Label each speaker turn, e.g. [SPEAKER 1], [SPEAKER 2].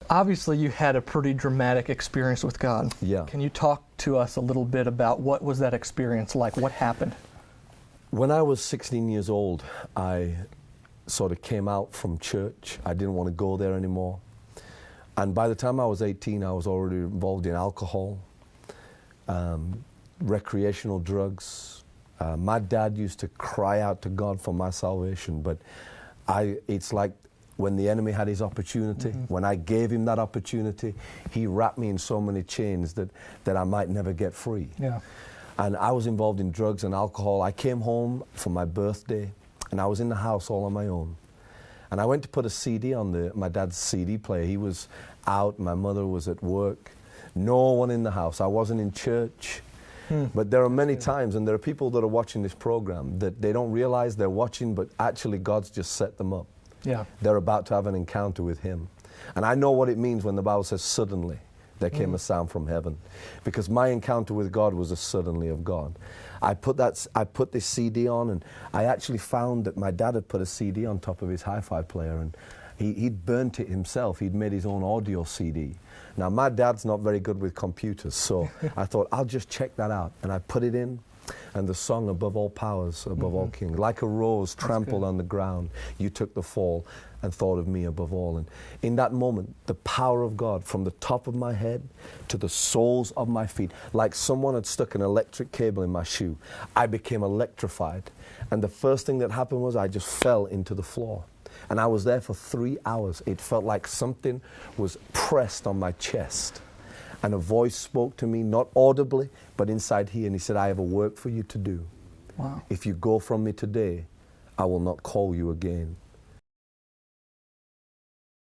[SPEAKER 1] Obviously, you had a pretty dramatic experience with God.
[SPEAKER 2] Yeah.
[SPEAKER 1] Can you talk to us a little bit about what was that experience like? What happened?
[SPEAKER 2] When I was 16 years old, I sort of came out from church. I didn't want to go there anymore. And by the time I was 18, I was already involved in alcohol, recreational drugs. My dad used to cry out to God for my salvation, but it's like when the enemy had his opportunity, when I gave him that opportunity, he wrapped me in so many chains that I might never get free.
[SPEAKER 1] Yeah.
[SPEAKER 2] And I was involved in drugs and alcohol. I came home for my birthday, and I was in the house all on my own. And I went to put a CD on my dad's CD player. He was out, my mother was at work. No one in the house. I wasn't in church. But there are many times, and there are people that are watching this program, that they don't realize they're watching, but actually God's just set them up.
[SPEAKER 1] Yeah.
[SPEAKER 2] They're about to have an encounter with Him. And I know what it means when the Bible says, suddenly there came a sound from heaven. Because my encounter with God was a suddenly of God. I put this CD on, and I actually found that my dad had put a CD on top of his hi-fi player, and he'd burnt it himself. He'd made his own audio CD. Now, my dad's not very good with computers, so I thought, I'll just check that out. And I put it in, and the song, Above All Powers, Above All Kings, like a rose trampled on the ground, you took the fall and thought of me above all. And in that moment, the power of God, from the top of my head to the soles of my feet, like someone had stuck an electric cable in my shoe, I became electrified. And the first thing that happened was I just fell into the floor. And I was there for 3 hours. It felt like something was pressed on my chest. And a voice spoke to me, not audibly, but inside here. And he said, I have a work for you to do.
[SPEAKER 1] Wow.
[SPEAKER 2] If you go from me today, I will not call you again.